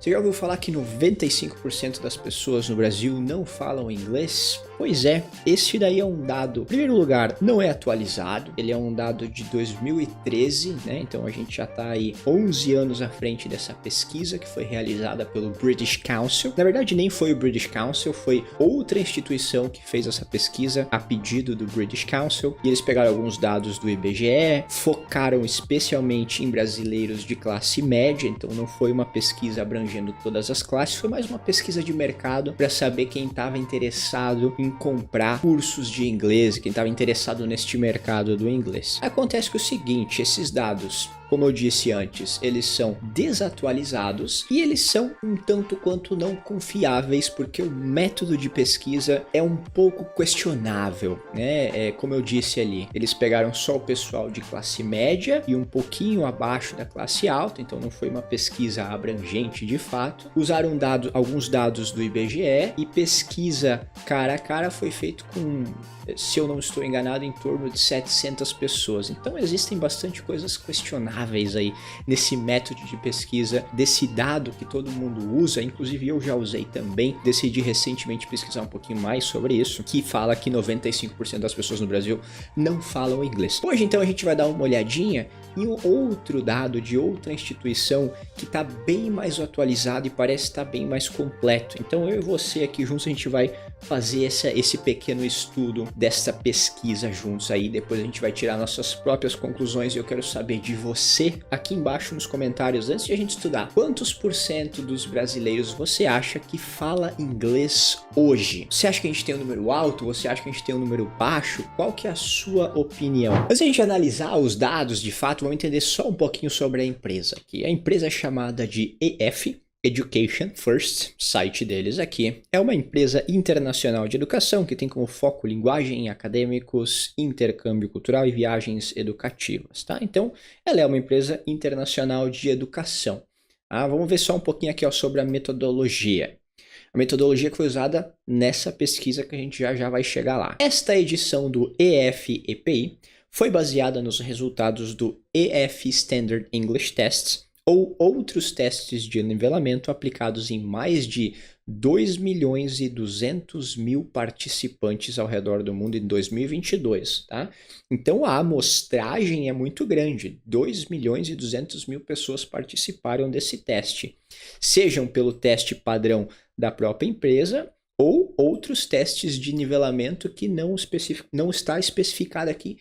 Você já ouviu falar que 95% das pessoas no Brasil não falam inglês? Pois é, esse daí é um dado, em primeiro lugar, não é atualizado, ele é um dado de 2013, né? Então a gente já está aí 11 anos à frente dessa pesquisa que foi realizada pelo British Council. Na verdade, nem foi o British Council, foi outra instituição que fez essa pesquisa a pedido do British Council. E eles pegaram alguns dados do IBGE, focaram especialmente em brasileiros de classe média, então não foi uma pesquisa abrangente todas as classes, foi mais uma pesquisa de mercado para saber quem estava interessado em comprar cursos de inglês, quem estava interessado neste mercado do inglês. Acontece que o seguinte, esses dados, como eu disse antes, eles são desatualizados e eles são um tanto quanto não confiáveis porque o método de pesquisa é um pouco questionável, né? Como eu disse ali, eles pegaram só o pessoal de classe média e um pouquinho abaixo da classe alta, então não foi uma pesquisa abrangente de fato. Usaram alguns dados do IBGE e pesquisa cara a cara foi feito com, se eu não estou enganado, em torno de 700 pessoas. Então existem bastante coisas questionáveis aí nesse método de pesquisa, desse dado que todo mundo usa, inclusive eu já usei também, decidi recentemente pesquisar um pouquinho mais sobre isso, que fala que 95% das pessoas no Brasil não falam inglês. Hoje então a gente vai dar uma olhadinha em um outro dado de outra instituição que está bem mais atualizado e parece estar bem mais completo. Então eu e você aqui juntos a gente vai fazer esse pequeno estudo dessa pesquisa juntos aí, depois a gente vai tirar nossas próprias conclusões e eu quero saber de você aqui embaixo nos comentários, antes de a gente estudar, quantos por cento dos brasileiros você acha que fala inglês hoje? Você acha que a gente tem um número alto? Você acha que a gente tem um número baixo? Qual que é a sua opinião? Antes de a gente analisar os dados de fato, vamos entender só um pouquinho sobre a empresa aqui. A empresa é chamada de EF Education First, site deles aqui, é uma empresa internacional de educação que tem como foco linguagem, acadêmicos, intercâmbio cultural e viagens educativas, tá? Então, ela é uma empresa internacional de educação. Vamos ver só um pouquinho aqui sobre a metodologia. A metodologia que foi usada nessa pesquisa que a gente já vai chegar lá. Esta edição do EF-EPI foi baseada nos resultados do EF Standard English Tests, ou outros testes de nivelamento aplicados em mais de 2.200.000 participantes ao redor do mundo em 2022, tá? Então a amostragem é muito grande, 2.200.000 pessoas participaram desse teste, sejam pelo teste padrão da própria empresa ou outros testes de nivelamento que não está especificado aqui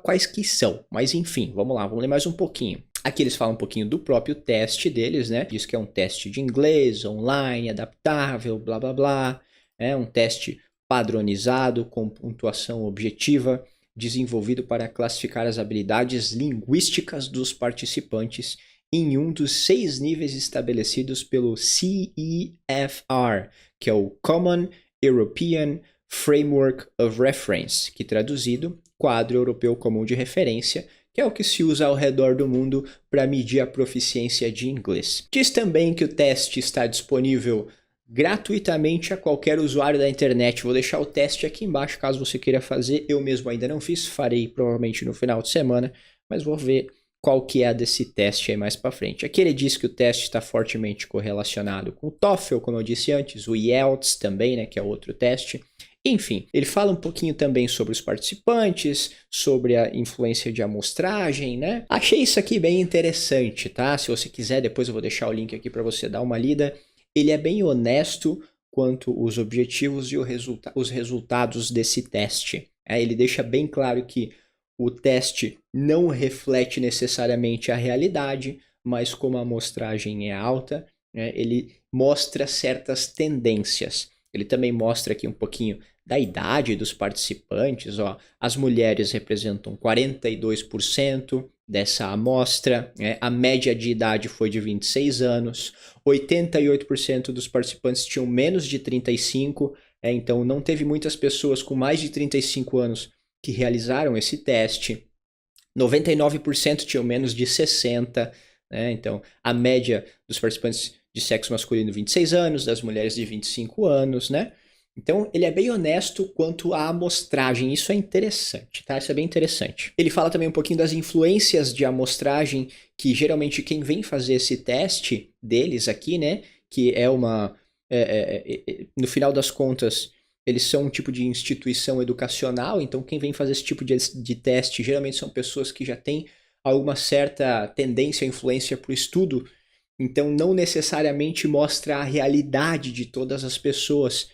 quais que são, mas enfim, vamos lá, vamos ler mais um pouquinho. Aqui eles falam um pouquinho do próprio teste deles, né? Diz que é um teste de inglês, online, adaptável, blá blá blá. É um teste padronizado com pontuação objetiva, desenvolvido para classificar as habilidades linguísticas dos participantes em um dos 6 níveis estabelecidos pelo CEFR, que é o Common European Framework of Reference, que traduzido, Quadro Europeu Comum de Referência, que é o que se usa ao redor do mundo para medir a proficiência de inglês. Diz também que o teste está disponível gratuitamente a qualquer usuário da internet. Vou deixar o teste aqui embaixo caso você queira fazer. Eu mesmo ainda não fiz, farei provavelmente no final de semana, mas vou ver qual que é a desse teste aí mais para frente. Aqui ele diz que o teste está fortemente correlacionado com o TOEFL, como eu disse antes, o IELTS também, né, que é outro teste. Enfim, ele fala um pouquinho também sobre os participantes, sobre a influência de amostragem, né? Achei isso aqui bem interessante, tá? Se você quiser, depois eu vou deixar o link aqui para você dar uma lida. Ele é bem honesto quanto os objetivos e os resultados desse teste. Ele deixa bem claro que o teste não reflete necessariamente a realidade, mas como a amostragem é alta, né, ele mostra certas tendências. Ele também mostra aqui um pouquinho da idade dos participantes. As mulheres representam 42% dessa amostra, né? A média de idade foi de 26 anos, 88% dos participantes tinham menos de 35, então não teve muitas pessoas com mais de 35 anos que realizaram esse teste, 99% tinham menos de 60, né? Então a média dos participantes de sexo masculino 26 anos, das mulheres de 25 anos, né? Então, ele é bem honesto quanto à amostragem. Isso é interessante, tá? Isso é bem interessante. Ele fala também um pouquinho das influências de amostragem, que geralmente quem vem fazer esse teste deles aqui, né? Que é uma... no final das contas, eles são um tipo de instituição educacional, então quem vem fazer esse tipo de teste geralmente são pessoas que já têm alguma certa tendência, influência para o estudo, então não necessariamente mostra a realidade de todas as pessoas,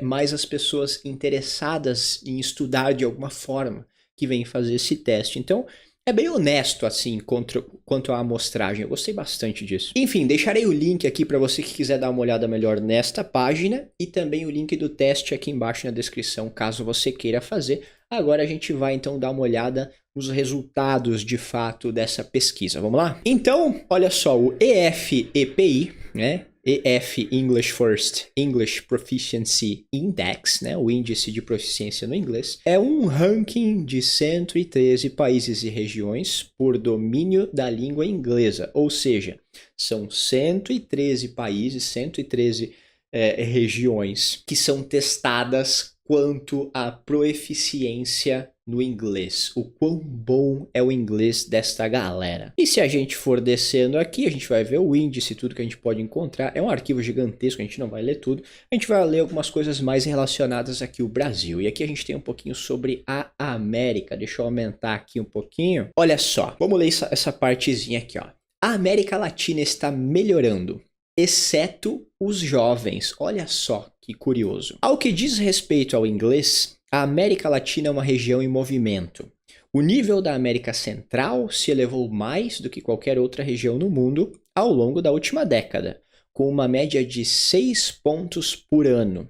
mas as pessoas interessadas em estudar de alguma forma que vêm fazer esse teste. Então é bem honesto assim quanto à amostragem, eu gostei bastante disso. Enfim, deixarei o link aqui para você que quiser dar uma olhada melhor nesta página e também o link do teste aqui embaixo na descrição, caso você queira fazer. Agora a gente vai então dar uma olhada nos resultados de fato dessa pesquisa. Vamos lá? Então, olha só, o EFEPI, né? EF English First English Proficiency Index, né, o índice de proficiência no inglês, é um ranking de 113 países e regiões por domínio da língua inglesa, ou seja, são 113 países, 113 regiões que são testadas quanto à proeficiência no inglês, o quão bom é o inglês desta galera. E se a gente for descendo aqui, a gente vai ver o índice, tudo que a gente pode encontrar. É um arquivo gigantesco, a gente não vai ler tudo. A gente vai ler algumas coisas mais relacionadas aqui ao Brasil. E aqui a gente tem um pouquinho sobre a América. Deixa eu aumentar aqui um pouquinho. Olha só, vamos ler essa partezinha aqui, ó. A América Latina está melhorando, exceto os jovens. Olha só que curioso. Ao que diz respeito ao inglês, a América Latina é uma região em movimento. O nível da América Central se elevou mais do que qualquer outra região no mundo ao longo da última década, com uma média de 6 pontos por ano.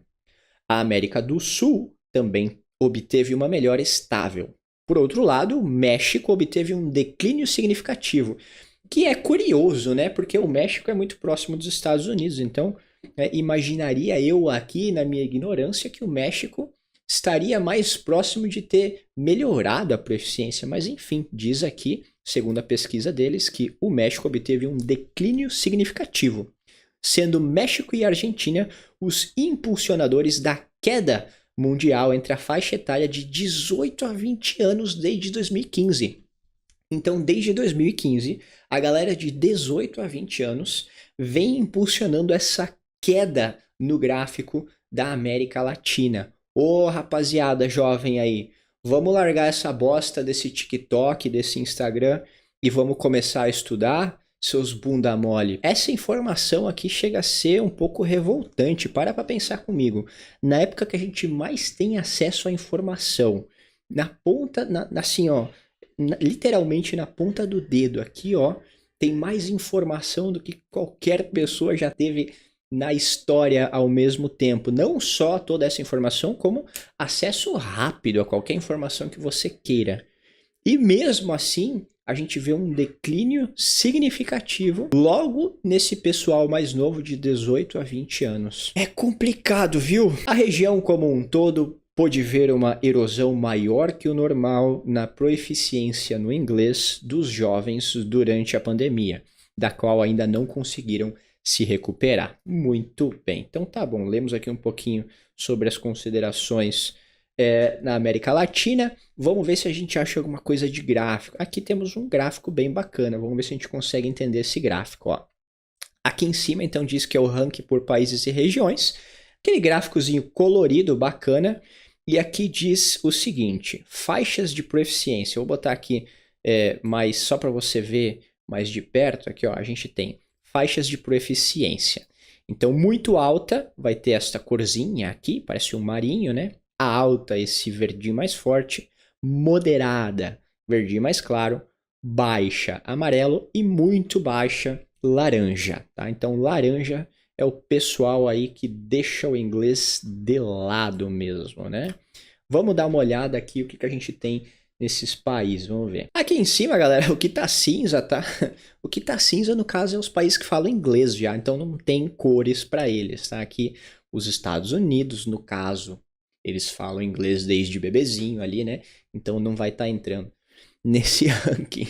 A América do Sul também obteve uma melhora estável. Por outro lado, o México obteve um declínio significativo, que é curioso, né? Porque o México é muito próximo dos Estados Unidos, então imaginaria eu aqui, na minha ignorância, que o México estaria mais próximo de ter melhorado a proficiência, mas enfim, diz aqui, segundo a pesquisa deles, que o México obteve um declínio significativo, sendo México e Argentina os impulsionadores da queda mundial entre a faixa etária de 18 a 20 anos desde 2015. Então, desde 2015, a galera de 18 a 20 anos vem impulsionando essa queda no gráfico da América Latina. Ô, rapaziada jovem aí, vamos largar essa bosta desse TikTok, desse Instagram e vamos começar a estudar, seus bunda mole. Essa informação aqui chega a ser um pouco revoltante, para pra pensar comigo. Na época que a gente mais tem acesso à informação, na ponta, assim ó, literalmente na ponta do dedo aqui ó, tem mais informação do que qualquer pessoa já teve na história ao mesmo tempo. Não só toda essa informação, como acesso rápido a qualquer informação que você queira. E mesmo assim, a gente vê um declínio significativo logo nesse pessoal mais novo de 18 a 20 anos. É complicado, viu? A região como um todo pôde ver uma erosão maior que o normal na proeficiência no inglês dos jovens durante a pandemia, da qual ainda não conseguiram se recuperar. Muito bem, então tá bom, lemos aqui um pouquinho sobre as considerações na América Latina. Vamos ver se a gente acha alguma coisa de gráfico. Aqui temos um gráfico bem bacana, vamos ver se a gente consegue entender esse gráfico. Ó. Aqui em cima então diz que é o ranking por países e regiões, aquele gráficozinho colorido, bacana, e aqui diz o seguinte, faixas de proficiência. Eu vou botar aqui mais só para você ver mais de perto, aqui ó, a gente tem faixas de proeficiência. Então, muito alta, vai ter esta corzinha aqui, parece um marinho, né? A alta, esse verdinho mais forte. Moderada, verdinho mais claro. Baixa, amarelo. E muito baixa, laranja, tá? Então, laranja é o pessoal aí que deixa o inglês de lado mesmo, né? Vamos dar uma olhada aqui o que a gente tem nesses países, vamos ver. Aqui em cima, galera, o que tá cinza, tá? O que tá cinza, no caso, é os países que falam inglês já, então não tem cores para eles, tá? Aqui, os Estados Unidos, no caso, eles falam inglês desde bebezinho ali, né? Então não vai estar entrando nesse ranking.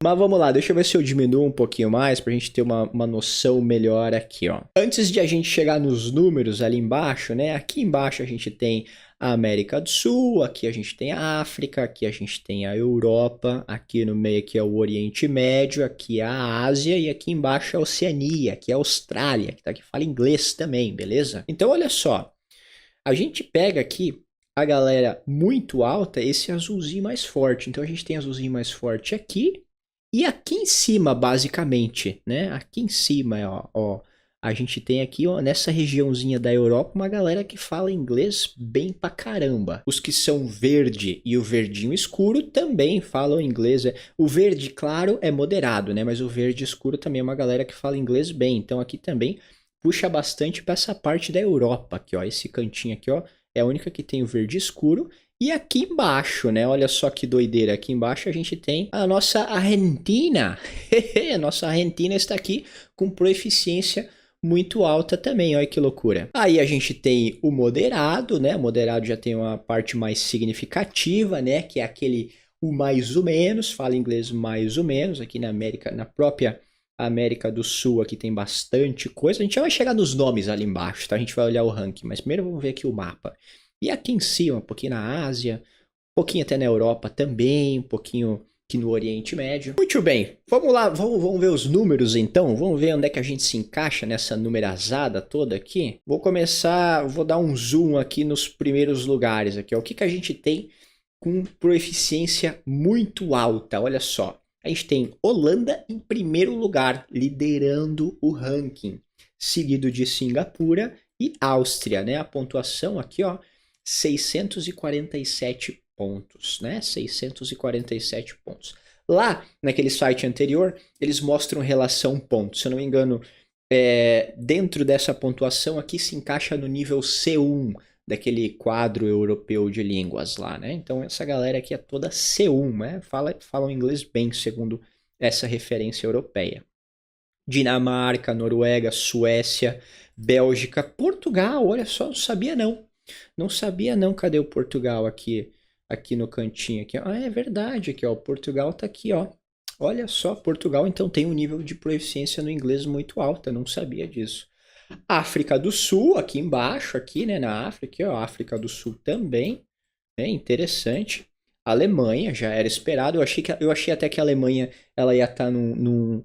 Mas vamos lá, deixa eu ver se eu diminuo um pouquinho mais pra gente ter uma noção melhor aqui, ó. Antes de a gente chegar nos números ali embaixo, né? Aqui embaixo a gente tem a América do Sul, aqui a gente tem a África, aqui a gente tem a Europa, aqui no meio aqui é o Oriente Médio, aqui é a Ásia e aqui embaixo é a Oceania, aqui é a Austrália, que tá aqui fala inglês também, beleza? Então olha só, a gente pega aqui a galera muito alta, esse azulzinho mais forte. Então a gente tem azulzinho mais forte aqui e aqui em cima, basicamente, né? Aqui em cima, ó, a gente tem aqui, ó, nessa regiãozinha da Europa, uma galera que fala inglês bem pra caramba. Os que são verde e o verdinho escuro também falam inglês. O verde claro é moderado, né? Mas o verde escuro também é uma galera que fala inglês bem. Então aqui também puxa bastante para essa parte da Europa aqui, ó. Esse cantinho aqui, ó, é a única que tem o verde escuro. E aqui embaixo, né? Olha só que doideira. Aqui embaixo a gente tem a nossa Argentina. A nossa Argentina está aqui com proeficiência muito alta também. Olha que loucura. Aí a gente tem o moderado, né? O moderado já tem uma parte mais significativa, né? Que é aquele o mais ou menos. Fala inglês mais ou menos. Aqui na América, na própria América do Sul, aqui tem bastante coisa. A gente já vai chegar nos nomes ali embaixo, tá? A gente vai olhar o ranking. Mas primeiro vamos ver aqui o mapa. E aqui em cima, um pouquinho na Ásia, um pouquinho até na Europa também, um pouquinho aqui no Oriente Médio. Muito bem, vamos lá, vamos ver os números então, vamos ver onde é que a gente se encaixa nessa numerazada toda aqui. Vou começar, vou dar um zoom aqui nos primeiros lugares aqui, ó. O que que a gente tem com proeficiência muito alta, olha só. A gente tem Holanda em primeiro lugar, liderando o ranking, seguido de Singapura e Áustria, né? A pontuação aqui, ó, 647 pontos, né? 647 pontos. Lá, naquele site anterior, eles mostram relação pontos. Se eu não me engano, dentro dessa pontuação aqui se encaixa no nível C1, daquele quadro europeu de línguas lá, né? Então essa galera aqui é toda C1, né? Falam inglês bem, segundo essa referência europeia. Dinamarca, Noruega, Suécia, Bélgica, Portugal, olha só, não sabia não. Não sabia não, cadê o Portugal aqui no cantinho aqui? Ah, é verdade, aqui ó, o Portugal tá aqui, ó. Olha só, Portugal então tem um nível de proficiência no inglês muito alto, eu não sabia disso. África do Sul, aqui embaixo, aqui, né, na África, aqui, ó, África do Sul também, né, interessante. Alemanha, já era esperado, eu achei até que a Alemanha ela ia estar num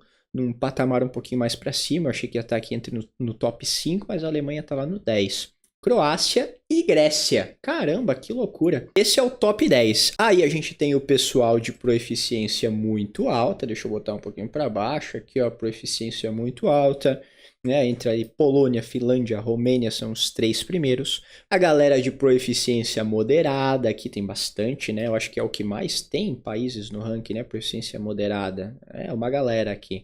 patamar um pouquinho mais para cima, eu achei que ia estar aqui no top 5, mas a Alemanha tá lá no 10. Croácia e Grécia. Caramba, que loucura. Esse é o top 10. Aí a gente tem o pessoal de proeficiência muito alta. Deixa eu botar um pouquinho para baixo. Aqui, ó, proeficiência muito alta. Né? Entra aí Polônia, Finlândia, Romênia são os 3 primeiros. A galera de proeficiência moderada, aqui tem bastante, né? Eu acho que é o que mais tem países no ranking, né? Proeficiência moderada. É uma galera aqui.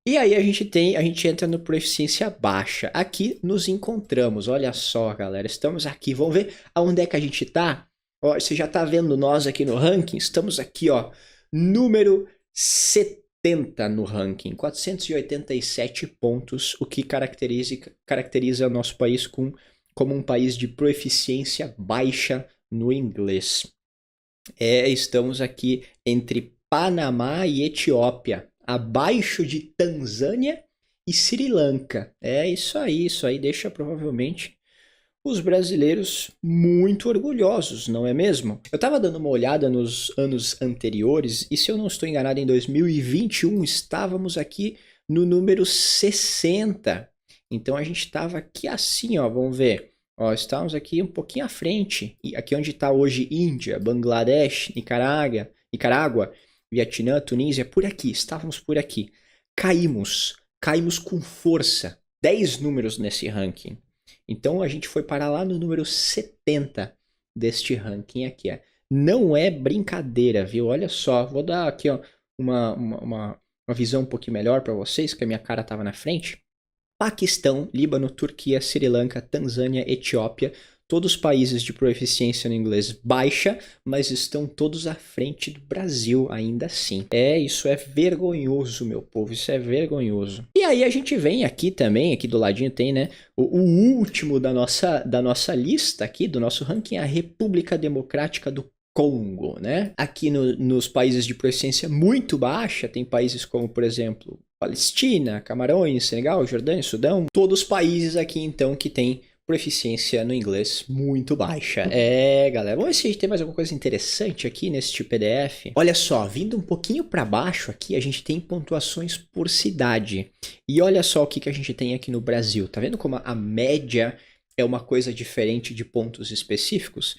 E aí a gente entra no proeficiência baixa. Aqui nos encontramos, olha só, galera, estamos aqui. Vamos ver aonde é que a gente tá? Ó, você já tá vendo nós aqui no ranking? Estamos aqui, ó, número 70 no ranking, 487 pontos, o que caracteriza o nosso país como um país de proeficiência baixa no inglês. Estamos aqui entre Panamá e Etiópia, abaixo de Tanzânia e Sri Lanka. Isso aí deixa provavelmente os brasileiros muito orgulhosos, não é mesmo? Eu estava dando uma olhada nos anos anteriores e, se eu não estou enganado, em 2021 estávamos aqui no número 60. Então a gente estava aqui assim, ó, vamos ver. Ó, estávamos aqui um pouquinho à frente, aqui onde está hoje Índia, Bangladesh, Nicarágua, Vietnã, Tunísia, por aqui, estávamos por aqui. Caímos com força, 10 números nesse ranking. Então a gente foi parar lá no número 70 deste ranking aqui. Não é brincadeira, viu? Olha só, vou dar aqui ó, uma visão um pouquinho melhor para vocês, que a minha cara estava na frente. Paquistão, Líbano, Turquia, Sri Lanka, Tanzânia, Etiópia, todos países de proeficiência no inglês baixa, mas estão todos à frente do Brasil ainda assim. Isso é vergonhoso, meu povo, isso é vergonhoso. E aí a gente vem aqui também, aqui do ladinho tem, né, o último da nossa lista aqui, do nosso ranking, a República Democrática do Congo, né? Aqui nos países de proficiência muito baixa, tem países como, por exemplo, Palestina, Camarões, Senegal, Jordânia, Sudão, todos os países aqui então que tem proficiência no inglês muito baixa. Galera, vamos ver se a gente tem mais alguma coisa interessante aqui neste PDF. Olha só, vindo um pouquinho para baixo aqui, a gente tem pontuações por cidade. E olha só o que a gente tem aqui no Brasil. Tá vendo como a média é uma coisa diferente de pontos específicos?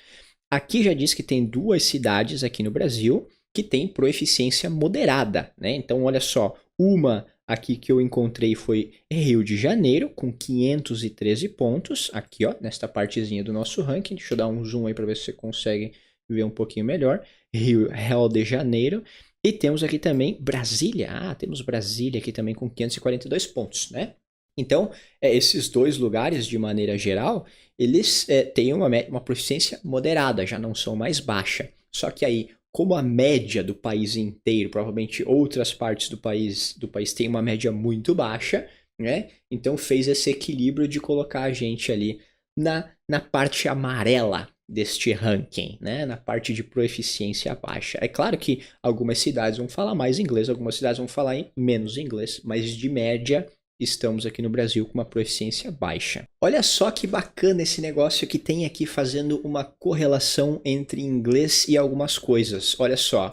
Aqui já diz que tem 2 cidades aqui no Brasil que tem proeficiência moderada, né? Então, olha só, uma aqui que eu encontrei foi Rio de Janeiro, com 513 pontos, aqui ó, nesta partezinha do nosso ranking. Deixa eu dar um zoom aí para ver se você consegue ver um pouquinho melhor. Rio de Janeiro. E temos aqui também Brasília. Temos Brasília aqui também com 542 pontos, né? Então, esses 2 lugares, de maneira geral, eles têm uma proficiência moderada, já não são mais baixa. Só que aí, como a média do país inteiro, provavelmente outras partes do país têm uma média muito baixa, né? Então fez esse equilíbrio de colocar a gente ali na parte amarela deste ranking, né? Na parte de proeficiência baixa. É claro que algumas cidades vão falar mais inglês, algumas cidades vão falar menos inglês, mas de média estamos aqui no Brasil com uma proficiência baixa. Olha só que bacana esse negócio que tem aqui fazendo uma correlação entre inglês e algumas coisas. Olha só,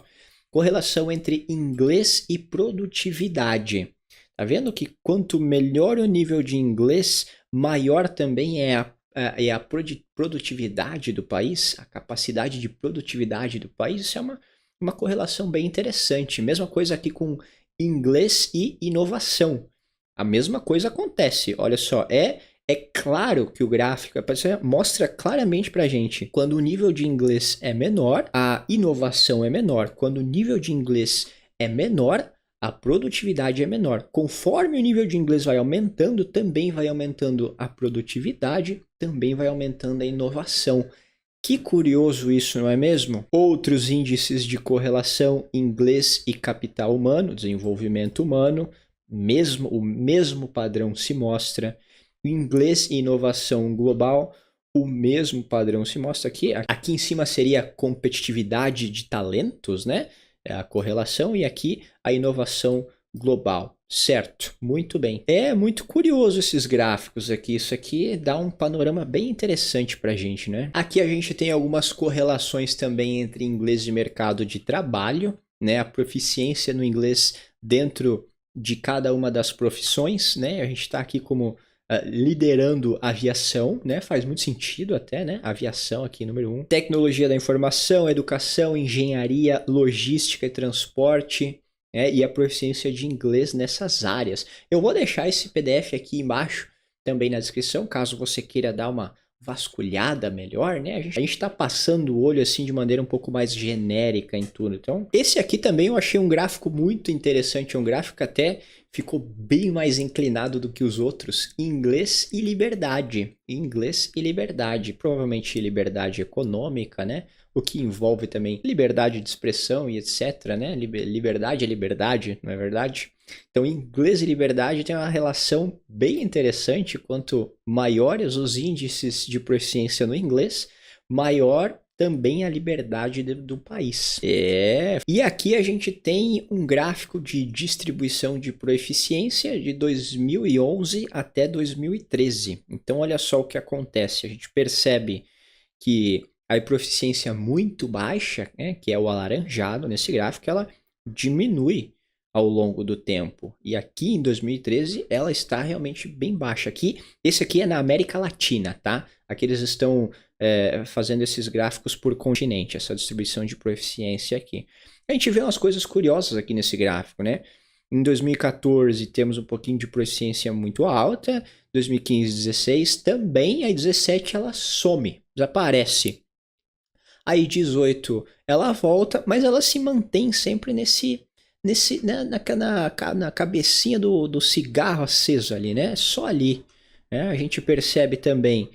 correlação entre inglês e produtividade. Tá vendo que quanto melhor o nível de inglês, maior também é a produtividade do país, a capacidade de produtividade do país? Isso é uma correlação bem interessante. Mesma coisa aqui com inglês e inovação. A mesma coisa acontece, olha só, é claro que o gráfico mostra claramente pra gente quando o nível de inglês é menor, a inovação é menor. Quando o nível de inglês é menor, a produtividade é menor. Conforme o nível de inglês vai aumentando, também vai aumentando a produtividade, também vai aumentando a inovação. Que curioso isso, não é mesmo? Outros índices de correlação, inglês e capital humano, desenvolvimento humano, o mesmo padrão se mostra. Inglês e inovação global, o mesmo padrão se mostra aqui. Aqui em cima seria a competitividade de talentos, né? É a correlação, e aqui a inovação global, certo? Muito bem. É muito curioso esses gráficos aqui. Isso aqui dá um panorama bem interessante pra gente, né? Aqui a gente tem algumas correlações também entre inglês e mercado de trabalho, né? A proficiência no inglês dentro de cada uma das profissões, né? A gente está aqui como liderando a aviação, né? Faz muito sentido até, né? Aviação aqui, número 1. Tecnologia da informação, educação, engenharia, logística e transporte, né? E a proficiência de inglês nessas áreas. Eu vou deixar esse PDF aqui embaixo também na descrição, caso você queira dar uma vasculhada melhor, né? A gente está passando o olho assim de maneira um pouco mais genérica em tudo. Então, esse aqui também eu achei um gráfico muito interessante, um gráfico que até ficou bem mais inclinado do que os outros. Inglês e liberdade. Inglês e liberdade. Provavelmente liberdade econômica, né? O que envolve também liberdade de expressão e etc, né? Liberdade é liberdade, não é verdade? Então, inglês e liberdade tem uma relação bem interessante. Quanto maiores os índices de proficiência no inglês, maior também a liberdade do país. E aqui a gente tem um gráfico de distribuição de proficiência de 2011 até 2013. Então, olha só o que acontece. A gente percebe que a proficiência muito baixa, né, que é o alaranjado nesse gráfico, ela diminui ao longo do tempo. E aqui em 2013 ela está realmente bem baixa. Esse aqui é na América Latina, tá? Aqui eles estão fazendo esses gráficos por continente, essa distribuição de proficiência aqui. A gente vê umas coisas curiosas aqui nesse gráfico, né? Em 2014 temos um pouquinho de proficiência muito alta, 2015, 16 também, aí 17 ela some, desaparece. Aí 18 ela volta, mas ela se mantém sempre né, na cabecinha do cigarro aceso ali, né? Só ali. Né? A gente percebe também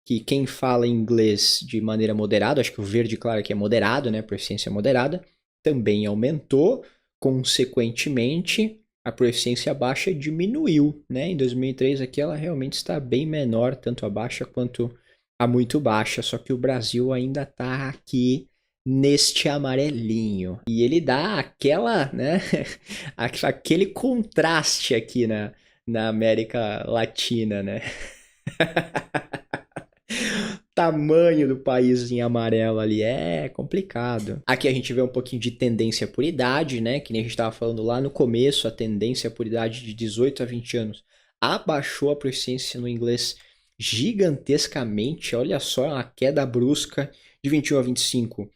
que quem fala inglês de maneira moderada, acho que o verde claro aqui é moderado, né? Proficiência moderada, também aumentou. Consequentemente, a proficiência baixa diminuiu, né? Em 2003 aqui ela realmente está bem menor, tanto a baixa quanto a muito baixa, só que o Brasil ainda está aqui neste amarelinho. E ele dá aquela, né, aquele contraste aqui na América Latina, né? Tamanho do país em amarelo ali é complicado. Aqui a gente vê um pouquinho de tendência por idade, né? Que nem a gente estava falando lá no começo, a tendência por idade de 18 a 20 anos abaixou a proficiência no inglês gigantescamente. Olha só a queda brusca de 21 a 25.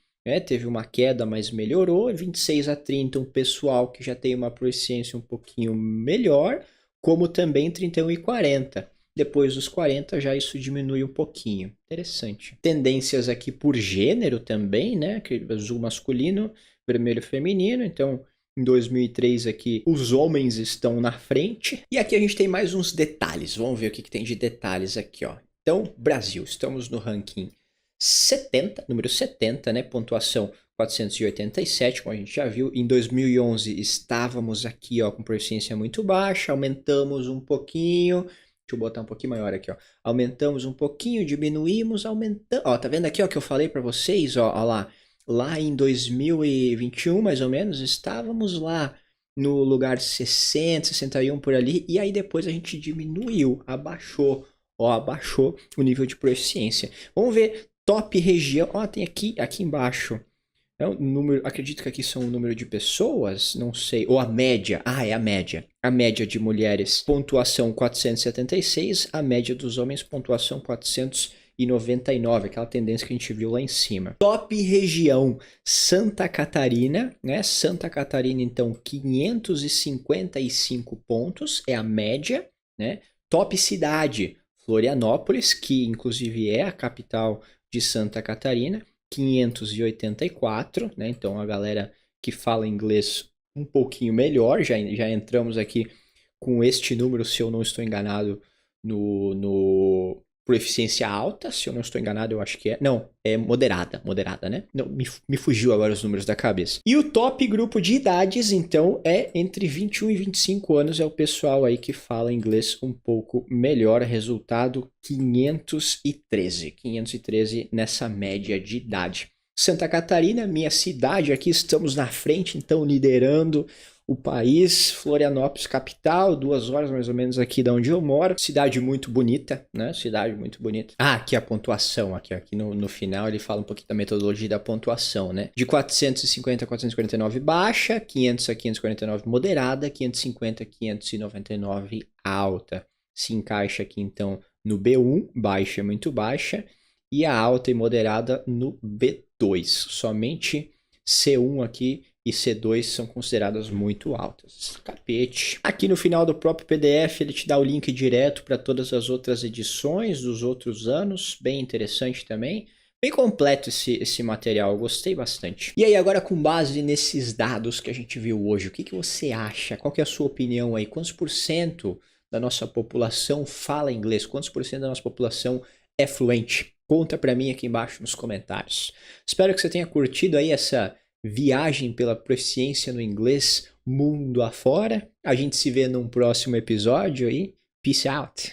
Teve uma queda, mas melhorou. 26 a 30, um pessoal que já tem uma proficiência um pouquinho melhor, como também 31 e 40. Depois dos 40 já isso diminui um pouquinho. Interessante. Tendências aqui por gênero também, né? Azul masculino, vermelho feminino. Então, em 2003 aqui, os homens estão na frente. E aqui a gente tem mais uns detalhes. Vamos ver o que tem de detalhes aqui, ó. Então, Brasil, estamos no ranking 70, número 70, né? Pontuação 487, como a gente já viu. Em 2011 estávamos aqui, ó, com proficiência muito baixa. Aumentamos um pouquinho. Deixa eu botar um pouquinho maior aqui, ó. Aumentamos um pouquinho, diminuímos, aumentamos. Ó, tá vendo aqui, ó, que eu falei para vocês, ó lá. Lá em 2021, mais ou menos, estávamos lá no lugar 60, 61 por ali. E aí depois a gente diminuiu, abaixou, ó, abaixou o nível de proficiência. Vamos ver top região. Ó, tem aqui embaixo. É um número, acredito que aqui são o número de pessoas, não sei, ou a média. Ah, é a média. A média de mulheres, pontuação 476, a média dos homens, pontuação 499, aquela tendência que a gente viu lá em cima. Top região, Santa Catarina, né? Santa Catarina, então, 555 pontos, é a média, né? Top cidade, Florianópolis, que inclusive é a capital de Santa Catarina, 584, né? Então a galera que fala inglês um pouquinho melhor, já entramos aqui com este número, se eu não estou enganado, no proficiência alta, se eu não estou enganado, eu acho que é. Não, é moderada, né? Não, me fugiu agora os números da cabeça. E o top grupo de idades, então, é entre 21 e 25 anos, é o pessoal aí que fala inglês um pouco melhor. Resultado 513 nessa média de idade. Santa Catarina, minha cidade, aqui estamos na frente, então, liderando o país. Florianópolis, capital, 2 horas mais ou menos aqui de onde eu moro. Cidade muito bonita, né? Cidade muito bonita. Ah, aqui a pontuação, aqui no final ele fala um pouquinho da metodologia da pontuação, né? De 450 a 449 baixa, 500 a 549 moderada, 550 a 599 alta. Se encaixa aqui então no B1, baixa, muito baixa, e a alta e moderada no B2. Somente C1 aqui e C2 são consideradas muito altas. Capete. Aqui no final do próprio PDF ele te dá o link direto para todas as outras edições dos outros anos. Bem interessante também. Bem completo esse material, eu gostei bastante. E aí agora com base nesses dados que a gente viu hoje, o que você acha? Qual que é a sua opinião aí? Quantos por cento da nossa população fala inglês? Quantos por cento da nossa população é fluente? Conta para mim aqui embaixo nos comentários. Espero que você tenha curtido aí essa viagem pela proficiência no inglês mundo afora. A gente se vê num próximo episódio aí. Peace out!